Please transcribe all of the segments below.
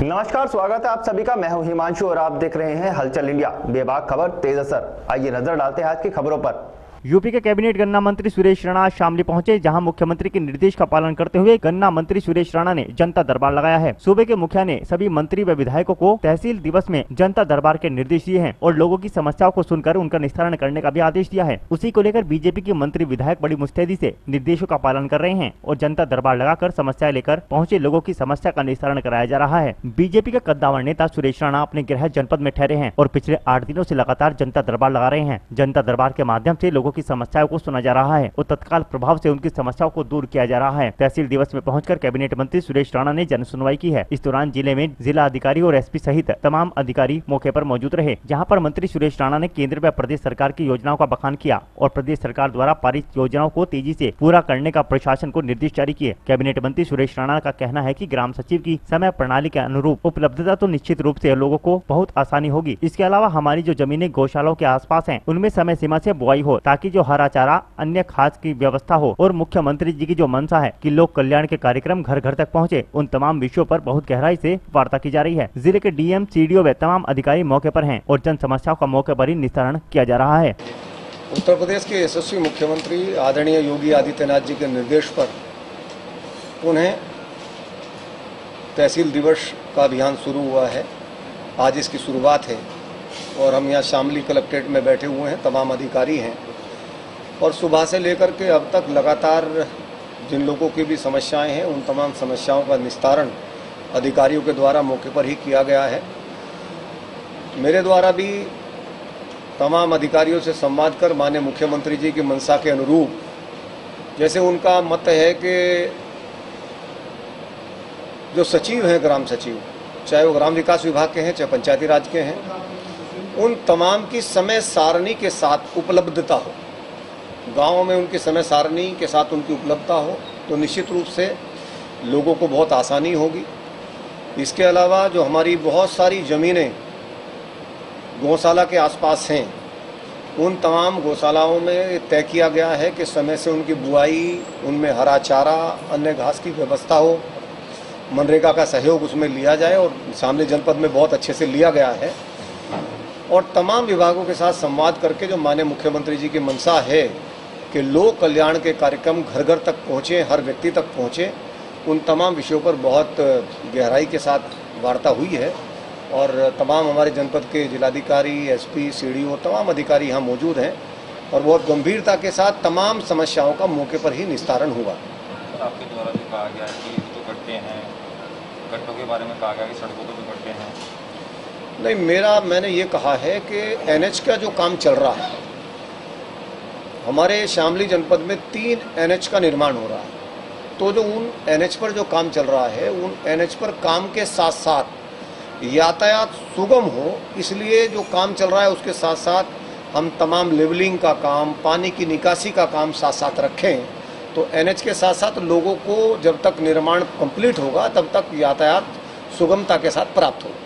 नमस्कार, स्वागत है आप सभी का। मैं हूं हिमांशु और आप देख रहे हैं हलचल इंडिया। बेबाक खबर तेज असर। आइए नजर डालते हैं आज की खबरों पर। यूपी के कैबिनेट गन्ना मंत्री सुरेश राणा आज शामली पहुंचे, जहां मुख्यमंत्री के निर्देश का पालन करते हुए गन्ना मंत्री सुरेश राणा ने जनता दरबार लगाया है। सूबे के मुखिया ने सभी मंत्री व विधायकों को तहसील दिवस में जनता दरबार के निर्देश दिए हैं और लोगों की समस्याओं को सुनकर उनका निस्तारण करने का भी आदेश दिया है। उसी को लेकर बीजेपी के मंत्री विधायक बड़ी मुस्तैदी से निर्देशों का पालन कर रहे हैं और जनता दरबार लगाकर समस्याएं लेकर पहुंचे लोगों की समस्या का निस्तारण कराया जा रहा है। बीजेपी का कद्दावर नेता सुरेश राणा अपने गृह जनपद में ठहरे हैं और पिछले 8 दिनों से लगातार जनता दरबार लगा रहे हैं। जनता दरबार के माध्यम से लोगों की समस्याओं को सुना जा रहा है और तत्काल प्रभाव से उनकी समस्याओं को दूर किया जा रहा है। तहसील दिवस में पहुंचकर कैबिनेट मंत्री सुरेश राणा ने जन सुनवाई की है। इस दौरान जिले में जिला अधिकारी और एसपी सहित तमाम अधिकारी मौके पर मौजूद रहे, जहां पर मंत्री सुरेश राणा ने केंद्र व प्रदेश सरकार की योजनाओं का बखान किया और प्रदेश सरकार द्वारा पारित योजनाओं को तेजी से पूरा करने का प्रशासन को निर्देश जारी किए। कैबिनेट मंत्री सुरेश राणा का कहना है कि ग्राम सचिव की समय प्रणाली के अनुरूप उपलब्धता तो निश्चित रूप से लोगों को बहुत आसानी होगी। इसके अलावा हमारी जो जमीनें गौशालाओं के आसपास हैं, उनमें समय सीमा से बुआई हो ताकि जो हरा चारा अन्य खाद की व्यवस्था हो और मुख्यमंत्री जी की जो मंशा है कि लोक कल्याण के कार्यक्रम घर घर तक पहुंचे, उन तमाम विषयों पर बहुत गहराई से वार्ता की जा रही है। जिले के डीएम, सीडीओ व तमाम अधिकारी मौके पर हैं और जन समस्याओं का मौके पर ही निस्तारण किया जा रहा है। उत्तर प्रदेश के यशस्वी मुख्यमंत्री आदरणीय योगी आदित्यनाथ जी के निर्देश पर पुनः तहसील दिवस का अभियान शुरू हुआ है। आज इसकी शुरुआत है और हम यहाँ शामली कलेक्ट्रेट में बैठे हुए हैं, तमाम अधिकारी हैं और सुबह से लेकर के अब तक लगातार जिन लोगों की भी समस्याएं हैं, उन तमाम समस्याओं का निस्तारण अधिकारियों के द्वारा मौके पर ही किया गया है। मेरे द्वारा भी तमाम अधिकारियों से संवाद कर माननीय मुख्यमंत्री जी की मंशा के अनुरूप, जैसे उनका मत है कि जो सचिव हैं, ग्राम सचिव, चाहे वो ग्राम विकास विभाग के हैं चाहे पंचायती राज के हैं, उन तमाम की समय सारणी के साथ उपलब्धता हो, गाँव में उनकी समय सारणी के साथ उनकी उपलब्धता हो तो निश्चित रूप से लोगों को बहुत आसानी होगी। इसके अलावा जो हमारी बहुत सारी ज़मीनें गौशाला के आसपास हैं, उन तमाम गौशालाओं में तय किया गया है कि समय से उनकी बुआई, उनमें हरा चारा, अन्य घास की व्यवस्था हो, मनरेगा का सहयोग उसमें लिया जाए और शामली जनपद में बहुत अच्छे से लिया गया है। और तमाम विभागों के साथ संवाद करके जो माननीय मुख्यमंत्री जी की मंशा है कि लोक कल्याण के कार्यक्रम घर घर तक पहुँचे, हर व्यक्ति तक पहुँचे, उन तमाम विषयों पर बहुत गहराई के साथ वार्ता हुई है और तमाम हमारे जनपद के जिलाधिकारी, एसपी, सीडीओ, तमाम अधिकारी यहाँ मौजूद हैं और बहुत गंभीरता के साथ तमाम समस्याओं का मौके पर ही निस्तारण हुआ। आपके द्वारा जो कहा गया है कि जो गड्ढे हैं, गड्ढों के बारे में कहा गया कि सड़कों पर जो गड्ढे हैं, नहीं, मैंने ये कहा है कि एनएच का जो काम चल रहा है, हमारे शामली जनपद में 3 एनएच का निर्माण हो रहा है, तो जो उन एनएच पर जो काम चल रहा है, उन एनएच पर काम के साथ साथ यातायात सुगम हो, इसलिए जो काम चल रहा है उसके साथ साथ हम तमाम लेवलिंग का काम, पानी की निकासी का काम साथ साथ रखें, तो एनएच के साथ साथ लोगों को जब तक निर्माण कंप्लीट होगा तब तक यातायात सुगमता के साथ प्राप्त होगा।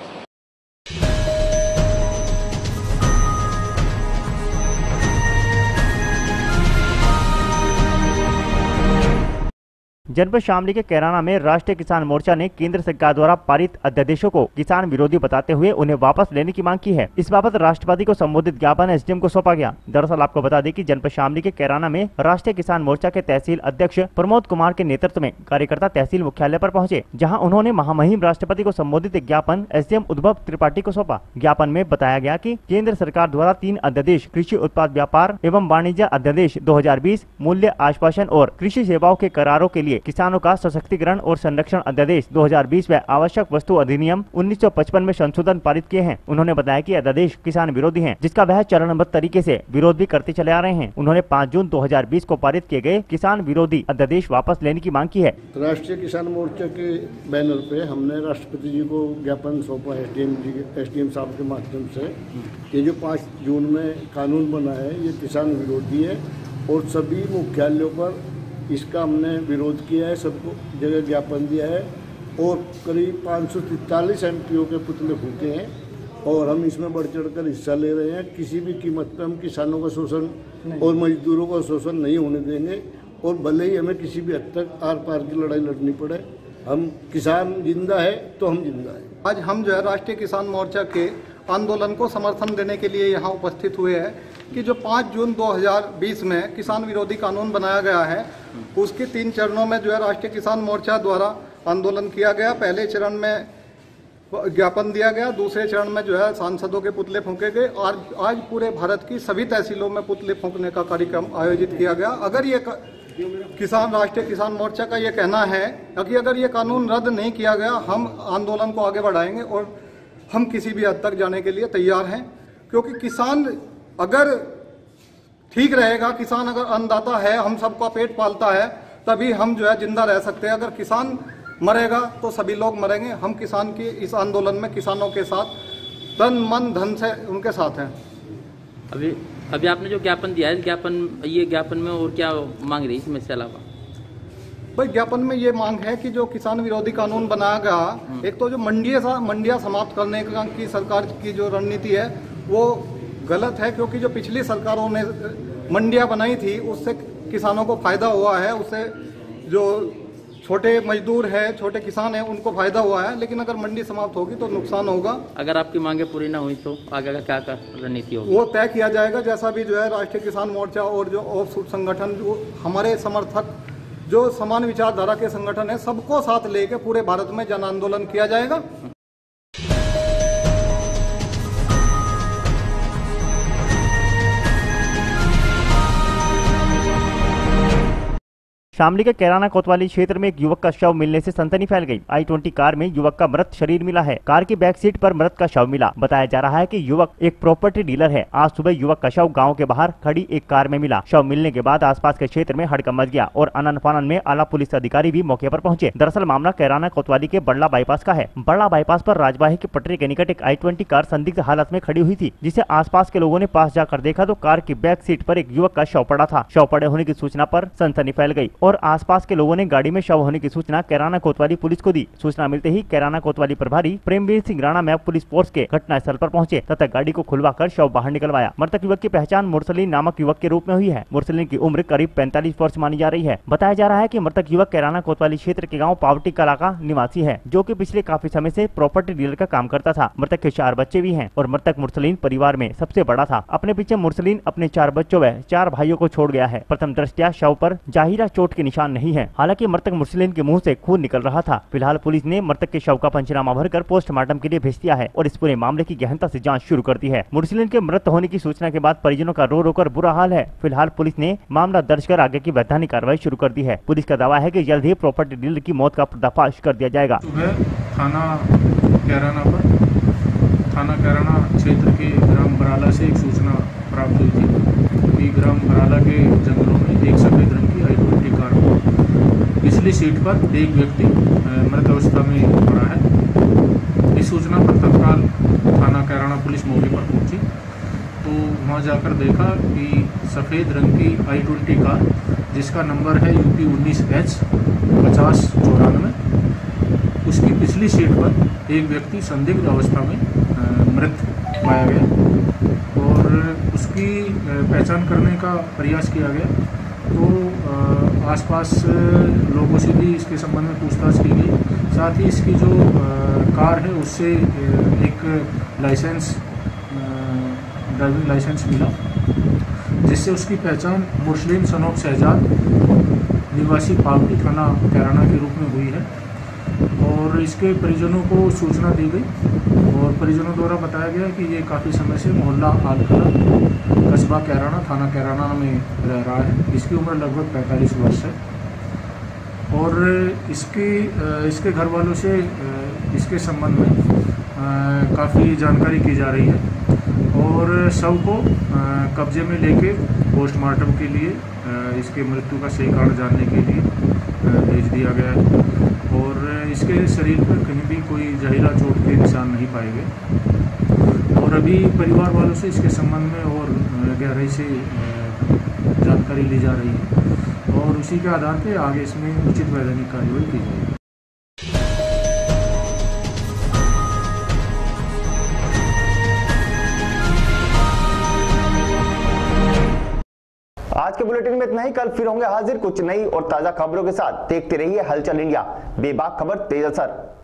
जनपद शामली के कैराना में राष्ट्रीय किसान मोर्चा ने केंद्र सरकार द्वारा पारित अध्यादेशों को किसान विरोधी बताते हुए उन्हें वापस लेने की मांग की है। इस बाबत राष्ट्रपति को संबोधित ज्ञापन एसडीएम को सौंपा गया। दरअसल आपको बता दें कि जनपद शामली के कैराना में राष्ट्रीय किसान मोर्चा के तहसील अध्यक्ष प्रमोद कुमार के नेतृत्व में कार्यकर्ता तहसील मुख्यालय पर पहुंचे, जहां उन्होंने महामहिम राष्ट्रपति को संबोधित ज्ञापन एसडीएम उद्भव त्रिपाठी को सौंपा। ज्ञापन में बताया गया कि केंद्र सरकार द्वारा 3 अध्यादेश, कृषि उत्पाद व्यापार एवं वाणिज्य अध्यादेश 2020, मूल्य आश्वासन और कृषि सेवाओं के करारों के लिए किसानों का सशक्तिकरण और संरक्षण अध्यादेश 2020 व आवश्यक वस्तु अधिनियम 1955 में संशोधन पारित किए हैं। उन्होंने बताया कि अध्यादेश किसान विरोधी हैं, जिसका वह चरणबद्ध तरीके से विरोध भी करते चले आ रहे हैं। उन्होंने 5 जून 2020 को पारित किए गए किसान विरोधी अध्यादेश वापस लेने की मांग की है। राष्ट्रीय किसान मोर्चा के बैनर पे हमने राष्ट्रपति जी को ज्ञापन सौंपा है एसडीएम साहब के माध्यम से। ये जो 5 जून में कानून बना है, ये किसान विरोधी है और सभी मुख्यालयों पर इसका हमने विरोध किया है, सबको जगह ज्ञापन दिया है और करीब 543 एमपीओ के पुतले फूके हैं और हम इसमें बढ़ चढ़कर हिस्सा ले रहे हैं। किसी भी कीमत पर हम किसानों का शोषण और मजदूरों का शोषण नहीं होने देंगे और भले ही हमें किसी भी हद तक आर पार की लड़ाई लड़नी पड़े, हम किसान जिंदा है तो हम जिंदा है। आज हम जो है राष्ट्रीय किसान मोर्चा के आंदोलन को समर्थन देने के लिए यहाँ उपस्थित हुए हैं कि जो 5 जून 2020 में किसान विरोधी कानून बनाया गया है, उसके 3 चरणों में जो है राष्ट्रीय किसान मोर्चा द्वारा आंदोलन किया गया। पहले चरण में ज्ञापन दिया गया, दूसरे चरण में जो है सांसदों के पुतले फूंके गए और आज पूरे भारत की सभी तहसीलों में पुतले फूंकने का कार्यक्रम आयोजित किया गया। अगर ये राष्ट्रीय किसान मोर्चा का ये कहना है कि अगर ये कानून रद्द नहीं किया गया, हम आंदोलन को आगे बढ़ाएंगे और हम किसी भी हद तक जाने के लिए तैयार हैं, क्योंकि किसान अगर ठीक रहेगा, किसान अगर अन्नदाता है, हम सबका पेट पालता है, तभी हम जो है जिंदा रह सकते हैं। अगर किसान मरेगा तो सभी लोग मरेंगे। हम किसान की इस आंदोलन में किसानों के साथ तन मन धन से उनके साथ हैं। अभी आपने जो ज्ञापन दिया है, ये ज्ञापन में और क्या मांग रही है इससे अलावा? भाई ज्ञापन में ये मांग है कि जो किसान विरोधी कानून बनाया गया, एक तो जो मंडियां समाप्त करने की सरकार की जो रणनीति है वो गलत है, क्योंकि जो पिछली सरकारों ने मंडियां बनाई थी उससे किसानों को फायदा हुआ है, उससे जो छोटे मजदूर है, छोटे किसान हैं, उनको फायदा हुआ है। लेकिन अगर मंडी समाप्त होगी तो नुकसान होगा। अगर आपकी मांगे पूरी ना हुई तो आगे का क्या रणनीति होगी? वो तय किया जाएगा, जैसा भी जो है राष्ट्रीय किसान मोर्चा और जो ऑफशूट संगठन, जो हमारे समर्थक, जो समान विचारधारा के संगठन है, सबको साथ लेके पूरे भारत में जन आंदोलन किया जाएगा। शामली के कैराना कोतवाली क्षेत्र में एक युवक का शव मिलने से सनसनी फैल गई। i20 कार में युवक का मृत शरीर मिला है। कार की बैक सीट पर मृत का शव मिला। बताया जा रहा है कि युवक एक प्रॉपर्टी डीलर है। आज सुबह युवक का शव गांव के बाहर खड़ी एक कार में मिला। शव मिलने के बाद आसपास के क्षेत्र में हड़कंप मच गया और अनन फानन में आला पुलिस अधिकारी भी मौके पर पहुंचे। दरअसल मामला कैराना कोतवाली के बड़ला बाईपास का है। बड़ला बाईपास पर राजवाही की पटरी के निकट एक i20 कार संदिग्ध हालत में खड़ी हुई थी, जिसे आसपास के लोगों ने पास जाकर देखा तो कार की बैक सीट पर एक युवक का शव पड़ा था। शव पड़े होने की सूचना पर सनसनी फैल गई और आसपास के लोगों ने गाड़ी में शव होने की सूचना कैराना कोतवाली पुलिस को दी। सूचना मिलते ही कैराना कोतवाली प्रभारी Premveer Singh Rana map police force के घटनास्थल पर पहुंचे तथा गाड़ी को खुलवाकर शव बाहर निकलवाया। मृतक युवक की पहचान मुरसलीन नामक युवक के रूप में हुई है। मुरसलीन की उम्र करीब 45 वर्ष मानी जा रही है। बताया जा रहा है कि मृतक युवक कैराना कोतवाली क्षेत्र के गाँव पावटी कला का निवासी है, जो की पिछले काफी समय से प्रॉपर्टी डीलर का काम करता था। मृतक के 4 बच्चे भी हैं और मृतक मुरसलीन परिवार में सबसे बड़ा था। अपने पीछे मुरसलीन अपने 4 बच्चों व 4 भाइयों को छोड़ गया है। प्रथम दृष्टया शव पर जाहिरा चोट के निशान नहीं है। हालांकि मृतक मुरसलीन के मुंह से खून निकल रहा था। फिलहाल पुलिस ने मृतक के शव का पंचनामा भरकर पोस्टमार्टम के लिए भेज दिया है और इस पूरे मामले की गहनता से जांच शुरू कर दी है। मुरसलीन के मृत होने की सूचना के बाद परिजनों का रो कर बुरा हाल है। फिलहाल पुलिस ने मामला दर्ज कर आगे की वैधानिक कार्रवाई शुरू कर दी है। पुलिस का दावा है कि जल्द ही प्रॉपर्टी डीलर की मौत का पर्दाफाश कर दिया जाएगा। सुबह थाना कैराना क्षेत्र के ग्राम बराला से एक सूचना प्राप्त हुई थी कि ग्राम बराला के जंगलों में एक सफेद रंग की i20 कार पिछली सीट पर एक व्यक्ति मृत अवस्था में पड़ा है। इस सूचना पर तत्काल थाना कैराना पुलिस मौके पर पहुंची तो वहां जाकर देखा कि सफ़ेद रंग की i20 कार, जिसका नंबर है UP 19H 5094, उसकी पिछली सीट पर एक व्यक्ति संदिग्ध अवस्था में मृत पाया गया और उसकी पहचान करने का प्रयास किया गया। तो आसपास लोगों से भी इसके संबंध में पूछताछ की गई। साथ ही इसकी जो कार है उससे एक ड्राइविंग लाइसेंस मिला, जिससे उसकी पहचान मुरसलीन सन ऑफ शहजाद निवासी पावटी थाना कैराना के रूप में हुई है और इसके परिजनों को सूचना दी गई और परिजनों द्वारा बताया गया कि ये काफ़ी समय से मोहल्ला आलखला कस्बा कैराना थाना कैराना में रह रहा है। इसकी उम्र लगभग 45 वर्ष है और इसके घर वालों से इसके संबंध में काफ़ी जानकारी की जा रही है और शव को कब्जे में लेके पोस्टमार्टम के लिए इसके मृत्यु का सही कारण जानने के लिए भेज दिया गया है और इसके शरीर पर कहीं भी कोई जहरीला चोट के निशान नहीं पाए गए और अभी परिवार वालों से इसके संबंध में और गहराई से जानकारी ली जा रही है और उसी के आधार पर आगे इसमें उचित वैधानिक कार्रवाई की जाएगी। आज के बुलेटिन में इतना ही। कल फिर होंगे हाजिर कुछ नई और ताजा खबरों के साथ। देखते रहिए हलचल इंडिया, बेबाक खबर तेज असर।